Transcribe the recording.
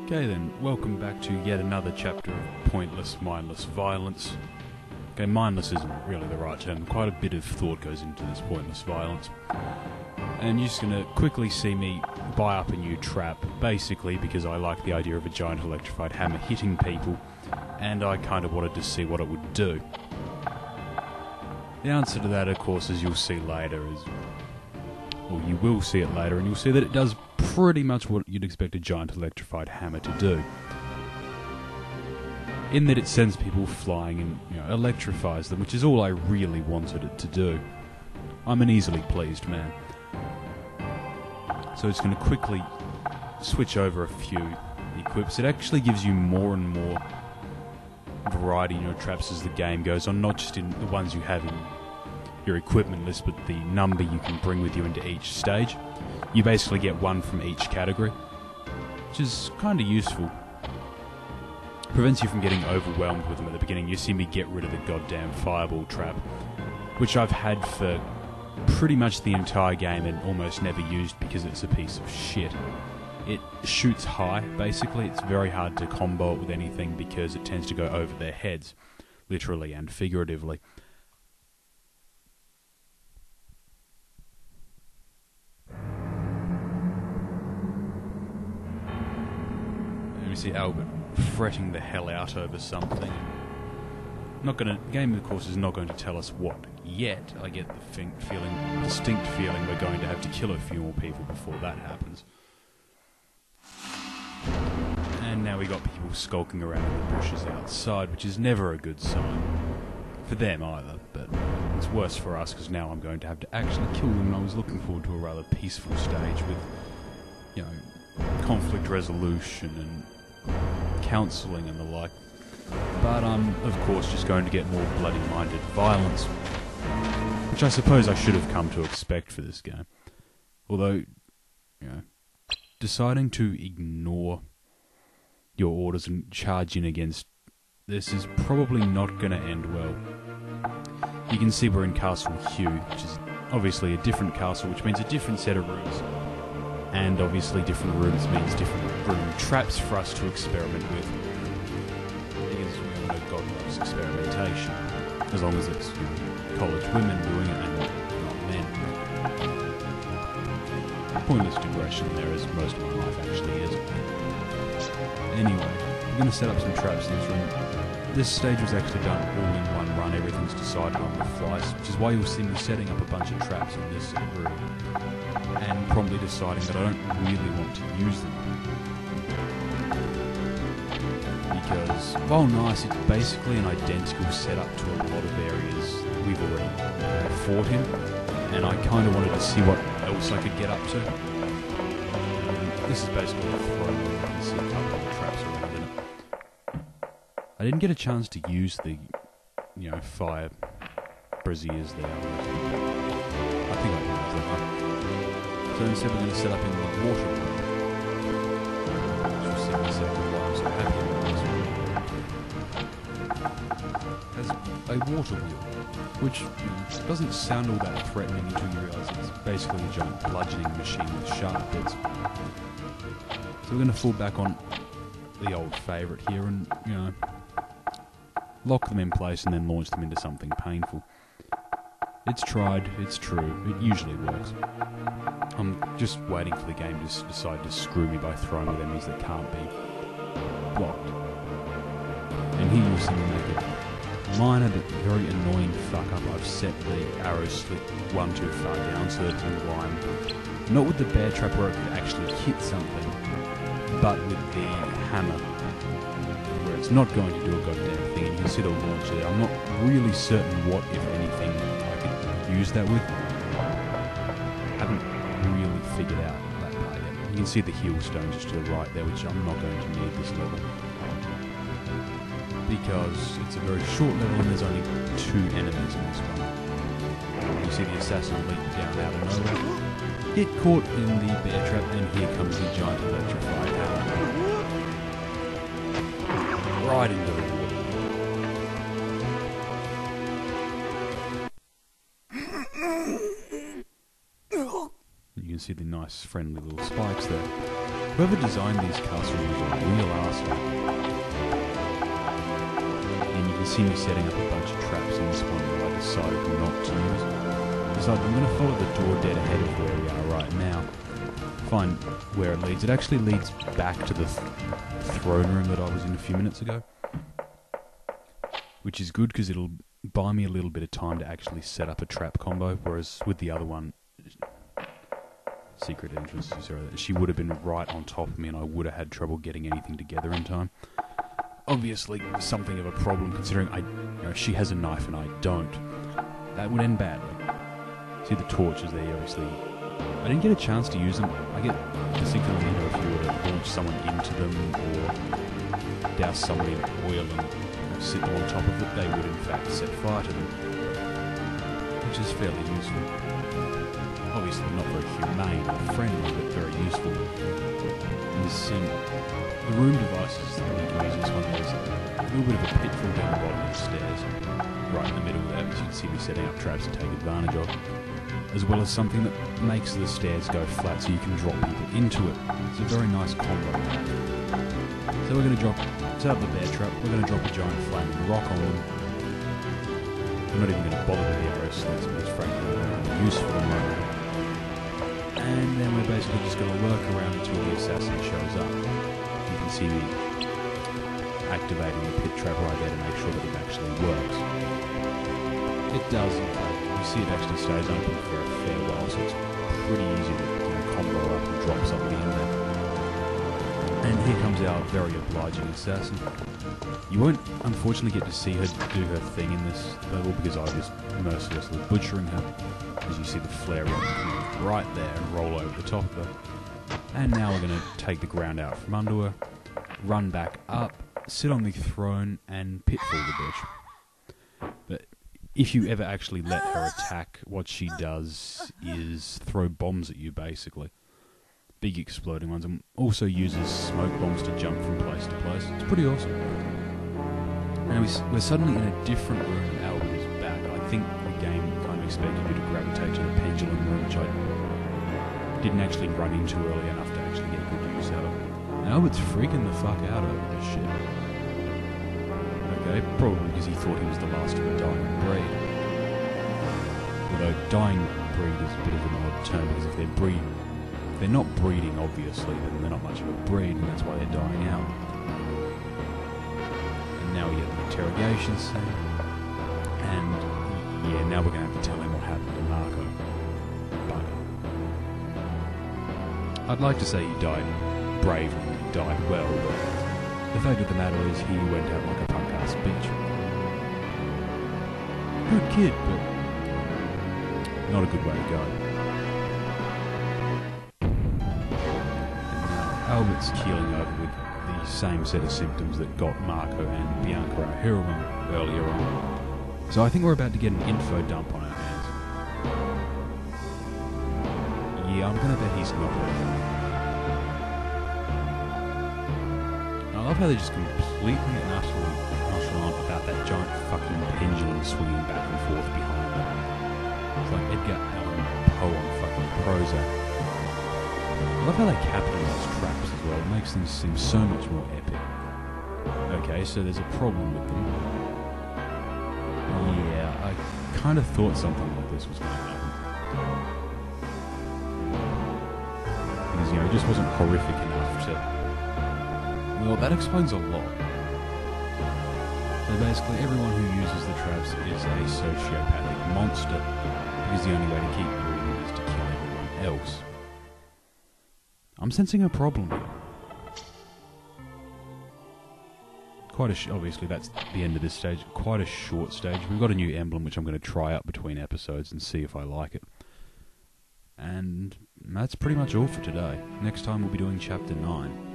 Okay then, welcome back to yet another chapter of pointless, mindless violence. Okay, mindless isn't really the right term. Quite a bit of thought goes into this pointless violence. And you're just going to quickly see me buy up a new trap, basically because I like the idea of a giant electrified hammer hitting people, and I kind of wanted to see what it would do. The answer to that, of course, as you'll see later, well, you will see it later, and you'll see that it does pretty much what you'd expect a giant electrified hammer to do. In that it sends people flying and, electrifies them, which is all I really wanted it to do. I'm an easily pleased man. So it's going to quickly switch over a few equips. It actually gives you more and more variety in your traps as the game goes on, not just in the ones you have in your equipment list, but the number you can bring with you into each stage. You basically get one from each category, which is kind of useful. Prevents you from getting overwhelmed with them at the beginning. You see me get rid of the goddamn fireball trap, which I've had for pretty much the entire game and almost never used because it's a piece of shit. It shoots high, basically. It's very hard to combo it with anything because it tends to go over their heads, literally and figuratively. And we see Albert fretting the hell out over something. Game, of course, is not going to tell us what yet. I get the distinct feeling we're going to have to kill a few more people before that happens. And now we got people skulking around in the bushes outside, which is never a good sign. For them either, but it's worse for us because now I'm going to have to actually kill them, and I was looking forward to a rather peaceful stage with, conflict resolution and counselling and the like. But I'm, of course, just going to get more bloody-minded violence, which I suppose I should have come to expect for this game. Although, deciding to ignore your orders and charge in against this is probably not going to end well. You can see we're in Castle Hugh, which is obviously a different castle, which means a different set of rooms. And obviously different rooms means different room traps for us to experiment with. God loves experimentation, as long as it's college women doing it and not men. Pointless digression there, as most of my life actually is. Anyway, we're going to set up some traps in this room. This stage was actually done all in one run. Everything's decided on the fly, which is why you'll see me setting up a bunch of traps in this room and promptly deciding that I don't really want to use them. Because, while nice, it's basically an identical setup to a lot of areas we've already fought in, and I kind of wanted to see what else I could get up to. This is basically a throwing. You can see a couple of traps around in it. I didn't get a chance to use the, fire braziers there. I think I can use that one. So instead we're going to set up in the water room. Which will see why I'm so happy about this one. Has a water wheel, which doesn't sound all that threatening until you realise it's basically a giant bludgeoning machine with sharp bits. So we're going to fall back on the old favourite here and, lock them in place and then launch them into something painful. It's tried, it's true, it usually works. I'm just waiting for the game to decide to screw me by throwing with enemies that can't be blocked. And here you'll see me make a minor but very annoying fuck up. I've set the arrow slit one too far down so that it's in line. Not with the bear trap where it could actually hit something, but with the hammer where it's not going to do a goddamn thing, and you can see the launch there. I'm not really certain what, if anything, I could use that with. Haven't really figured out that part yet. You can see the heal stone just to the right there, which I'm not going to need this level, because it's a very short level and there's only 2 enemies in this one. You see the assassin leap down out of nowhere, get caught in the bear trap, and here comes the giant electrified hammer. Right into the water. You can see the nice, friendly little spikes there. Whoever designed these castles was a real arsehole. And you can see me setting up a bunch of traps in this one that I decided not to use. Decided I'm going to follow the door dead ahead of where we are right now. Find where it leads. It actually leads back to the throne room that I was in a few minutes ago. Which is good because it'll buy me a little bit of time to actually set up a trap combo, whereas with the other one, secret entrance, she would have been right on top of me and I would have had trouble getting anything together in time. Obviously, something of a problem considering she has a knife and I don't. That would end badly. See the torches there, obviously. I didn't get a chance to use them. I get distinctly if you were to launch someone into them or douse somebody in oil and sit them on top of it, they would in fact set fire to them, which is fairly useful. Obviously not very humane or friendly, but very useful. And the room devices that you can use in this one, there's a little bit of a pitfall down the bottom of the stairs, right in the middle there, as you can see me setting up traps to take advantage of, as well as something that makes the stairs go flat so you can drop people into it. It's a very nice combo. So we're going to set up the bear trap, we're going to drop a giant flaming rock on them. I'm not even going to bother with the arrow slits, because frankly they're not useful at the moment. And then we're basically just going to lurk around until the assassin shows up. You can see me activating the pit trap right there to make sure that it actually works. It does, in fact. You see it actually stays open for a fair while, so it's pretty easy to combo up and drop something in there. And here comes our very obliging assassin. You won't unfortunately get to see her do her thing in this level because I was mercilessly butchering her. As you see the flare right there and roll over the top of her. And now we're going to take the ground out from under her, run back up, sit on the throne and pitfall the bitch. But if you ever actually let her attack, what she does is throw bombs at you basically. Big exploding ones, and also uses smoke bombs to jump from place to place. It's pretty awesome. And we're suddenly in a different room. Albert is back. I think the game kind of expected you to gravitate to the pendulum room, which I didn't actually run into early enough to actually get good use out of. And Albert's freaking the fuck out over this shit. Okay, probably because he thought he was the last of a dying breed. Although dying breed is a bit of an odd term, because if they're not breeding, obviously, then they're not much of a breed, and that's why they're dying out. And now we get the interrogation scene. And, yeah, now we're going to have to tell him what happened to Marco. But I'd like to say he died bravely, he died well, but the fact of the matter is he went out like a punk-ass bitch. Good kid, but not a good way to go. Albert's keeling over with the same set of symptoms that got Marco and Bianca, our heroine, earlier on. So I think we're about to get an info dump on our hands. Yeah, I'm going to bet he's not ready. I love how they're just completely and utterly nonchalant about that giant fucking pendulum swinging back and forth behind them. It's like Edgar Allan Poe on fucking Prozac. I love how they capitalise traps as well. It makes things seem so much more epic. Okay, so there's a problem with them. Yeah, I kind of thought something like this was going to happen. Because, it just wasn't horrific enough to... Well, that explains a lot. So basically, everyone who uses the traps is a sociopathic monster, because the only way to keep breathing is to kill everyone else. I'm sensing a problem here. Obviously, that's the end of this stage. Quite a short stage. We've got a new emblem, which I'm going to try out between episodes and see if I like it. And that's pretty much all for today. Next time we'll be doing Chapter 9.